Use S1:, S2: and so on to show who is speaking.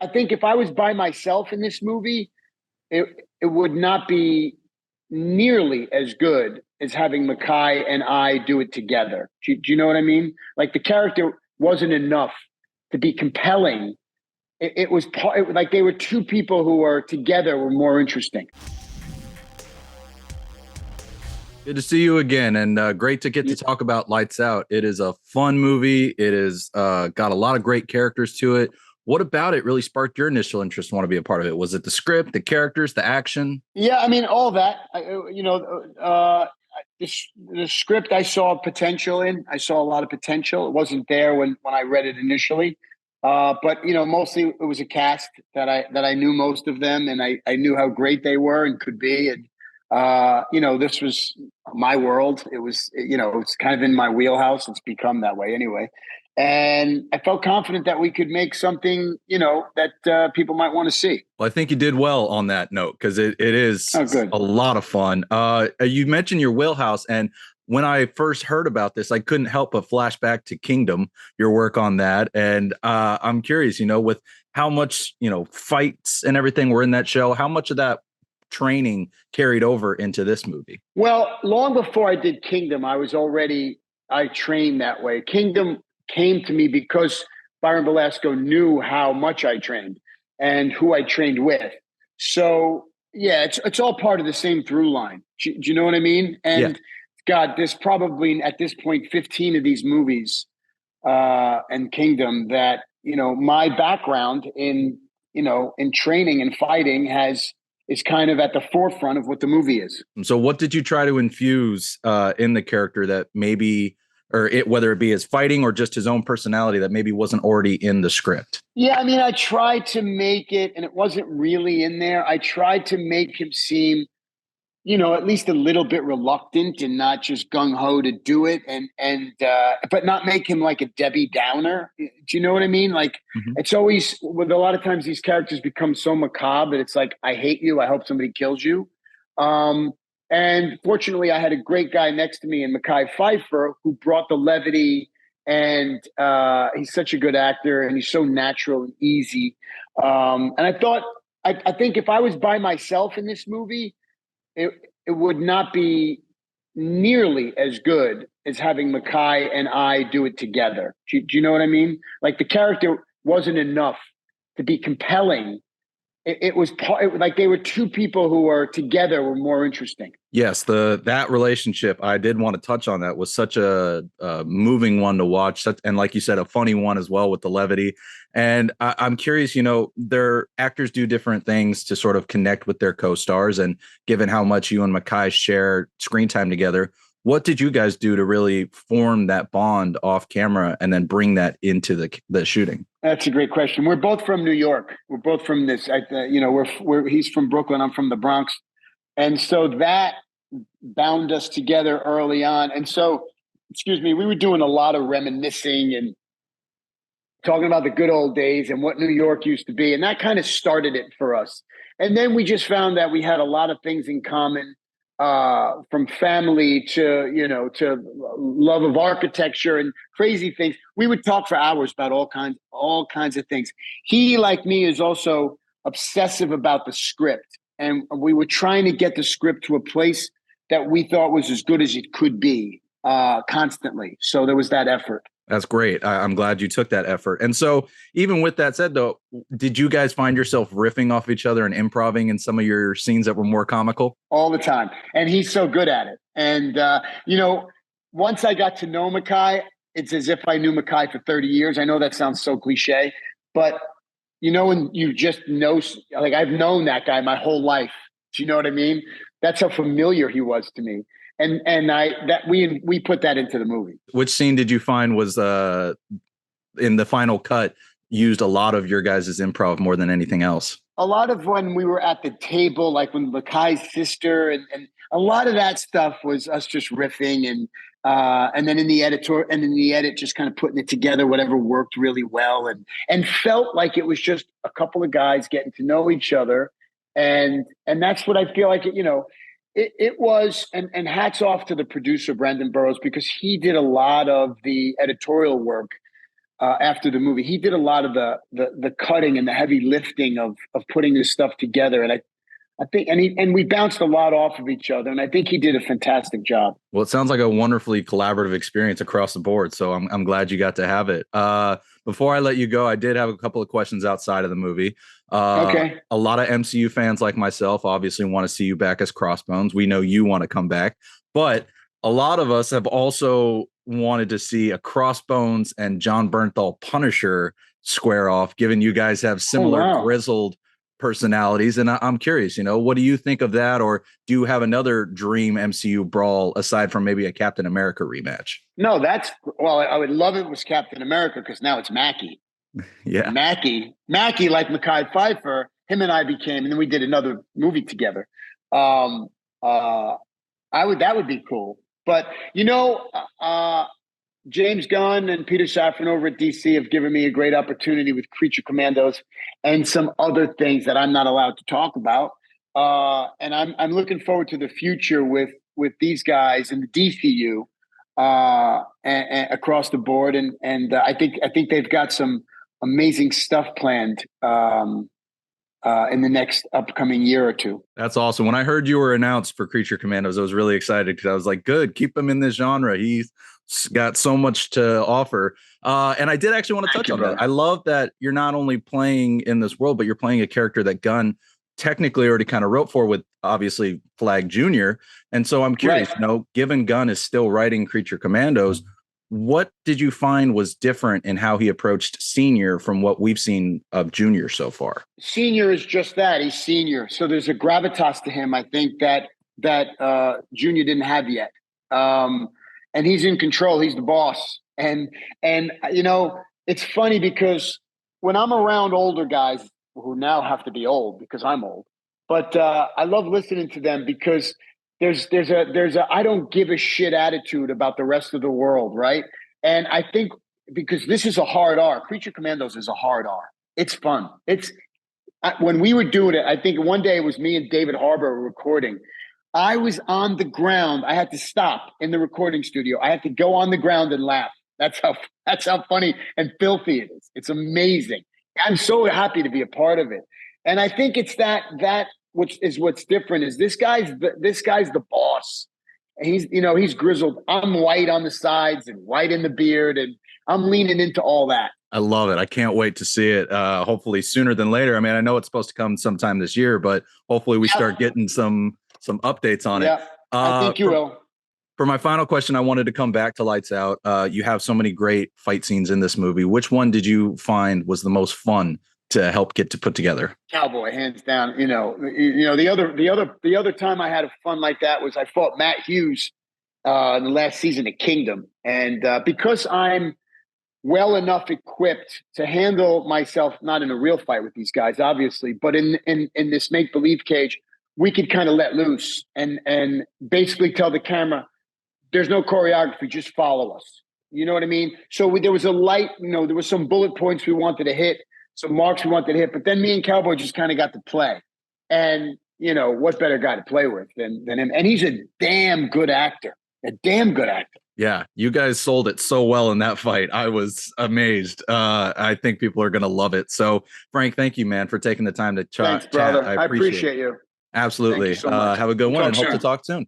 S1: I think if I was by myself in this movie, it it would not be nearly as good as having Mekhi and I do it together. Do you know what I mean? Like the character wasn't enough to be compelling. It was like they were two people who were together were more interesting.
S2: Good to see you again, and great to get to talk about Lights Out. It is a fun movie. It is got a lot of great characters to it. What about it really sparked your initial interest to want to be a part of it? Was it the script, the characters, the action?
S1: Yeah, I mean all that. The script I saw potential in. I saw a lot of potential. It wasn't there when I read it initially, but mostly it was a cast that I knew most of them, and I knew how great they were and could be, and this was my world. It's kind of in my wheelhouse. It's become that way anyway. And I felt confident that we could make something, that people might want to see.
S2: Well, I think you did well on that note because it is
S1: Oh, good.
S2: a lot of fun. You mentioned your wheelhouse, and when I first heard about this, I couldn't help but flash back to Kingdom, your work on that. And I'm curious, with how much, fights and everything were in that show, how much of that training carried over into this movie?
S1: Well, long before I did Kingdom, I trained that way. Kingdom came to me because Byron Velasco knew how much I trained and who I trained with. So yeah, it's all part of the same through line. Do you know what I mean?
S2: Yeah.
S1: And God, there's probably at this point 15 of these movies and Kingdom that my background in training and fighting is kind of at the forefront of what the movie is.
S2: So what did you try to infuse in the character that maybe, or whether it be his fighting or just his own personality that maybe wasn't already in the script?
S1: Yeah, I mean, I tried to make it, and it wasn't really in there. I tried to make him seem, at least a little bit reluctant and not just gung ho to do it, but not make him like a Debbie Downer. Do you know what I mean? Like It's always with a lot of times these characters become so macabre that it's like, I hate you. I hope somebody kills you. And fortunately, I had a great guy next to me in Mekhi Phifer who brought the levity, and he's such a good actor, and he's so natural and easy. And I think if I was by myself in this movie, it would not be nearly as good as having Mekhi and I do it together. Do you know what I mean? Like the character wasn't enough to be compelling. It was like they were two people who were together were more interesting.
S2: Yes, that relationship, I did want to touch on that, was such a moving one to watch, and like you said, a funny one as well with the levity. And I'm curious, their actors do different things to sort of connect with their co-stars, and given how much you and Mekhi share screen time together, what did you guys do to really form that bond off camera and then bring that into the shooting?
S1: That's a great question. We're both from New York. We're both from this. He's from Brooklyn. I'm from the Bronx, and so that bound us together early on. And so, excuse me, we were doing a lot of reminiscing and talking about the good old days and what New York used to be, and that kind of started it for us. And then we just found that we had a lot of things in common. From family to love of architecture and crazy things. We would talk for hours about all kinds of things. He, like me, is also obsessive about the script, and we were trying to get the script to a place that we thought was as good as it could be constantly. So there was that effort.
S2: That's great. I'm glad you took that effort. And so even with that said, though, did you guys find yourself riffing off each other and improvising in some of your scenes that were more comical?
S1: All the time. And he's so good at it. And, once I got to know Mekhi, it's as if I knew Mekhi for 30 years. I know that sounds so cliche, but when you just know, like I've known that guy my whole life. Do you know what I mean? That's how familiar he was to me. And we put that into the movie.
S2: Which scene did you find was in the final cut used a lot of your guys' improv more than anything else?
S1: A lot of when we were at the table, like when Mekhi's sister, and a lot of that stuff was us just riffing, and then in the edit, just kind of putting it together, whatever worked really well, and felt like it was just a couple of guys getting to know each other, and that's what I feel like it was, and hats off to the producer, Brendan Burrows, because he did a lot of the editorial work after the movie. He did a lot of the cutting and the heavy lifting of putting this stuff together. And I think, and we bounced a lot off of each other, and I think he did a fantastic job.
S2: Well, it sounds like a wonderfully collaborative experience across the board. So I'm glad you got to have it. Before I let you go, I did have a couple of questions outside of the movie.
S1: Okay.
S2: A lot of MCU fans like myself obviously want to see you back as Crossbones. We know you want to come back, but a lot of us have also wanted to see a Crossbones and John Bernthal Punisher square off, given you guys have similar grizzled personalities. And I'm curious, what do you think of that? Or do you have another dream MCU brawl aside from maybe a Captain America rematch?
S1: No, I would love it was Captain America, because now it's Mekhi.
S2: Yeah.
S1: Mekhi, like Mekhi Phifer, him and I became, and then we did another movie together. That would be cool. But, James Gunn and Peter Safran over at DC have given me a great opportunity with Creature Commandos and some other things that I'm not allowed to talk about. And I'm looking forward to the future with these guys in the DCU and across the board. And I think they've got some amazing stuff planned in the next upcoming year or two.
S2: That's awesome. When I heard you were announced for Creature Commandos, I was really excited, because I was like, good, keep him in this genre. He's got so much to offer. And I did actually want to touch on that. I love that you're not only playing in this world, but you're playing a character that Gunn technically already kind of wrote for, with obviously Flag Jr. And so I'm curious, given Gunn is still writing Creature Commandos, what did you find was different in how he approached Senior from what we've seen of Junior so far?
S1: Senior is just that. He's Senior. So there's a gravitas to him, I think, that Junior didn't have yet. And he's in control. He's the boss. And it's funny, because when I'm around older guys who now have to be old because I'm old, but I love listening to them, because there's a I don't give a shit attitude about the rest of the world, right? And I think because this is a hard R, Creature Commandos is a hard R. It's fun. When we were doing it, I think one day it was me and David Harbour recording. I was on the ground. I had to stop in the recording studio. I had to go on the ground and laugh. That's how funny and filthy it is. It's amazing. I'm so happy to be a part of it. And I think it's that which is what's different is this guy's the boss. And he's grizzled. I'm white on the sides and white in the beard, and I'm leaning into all that.
S2: I love it. I can't wait to see it. Hopefully sooner than later. I mean, I know it's supposed to come sometime this year, but hopefully we start getting some updates on it.
S1: I think you will.
S2: For my final question, I wanted to come back to Lights Out. You have so many great fight scenes in this movie. Which one did you find was the most fun to help get to put together?
S1: Cowboy, hands down. The other time I had a fun like that was I fought Matt Hughes in the last season of Kingdom, and because I'm well enough equipped to handle myself, not in a real fight with these guys, obviously, but in this make-believe cage, we could kind of let loose and basically tell the camera, there's no choreography, just follow us. You know what I mean? So there was a light, there was some bullet points we wanted to hit, some marks we wanted to hit, but then me and Cowboy just kind of got to play. And, what better guy to play with than him? And he's a damn good actor, Yeah,
S2: you guys sold it so well in that fight. I was amazed. I think people are going to love it. So, Frank, thank you, man, for taking the time to chat.
S1: Thanks, brother. I appreciate you.
S2: Absolutely.
S1: Thank you so much.
S2: Have a good one, and hope to talk soon.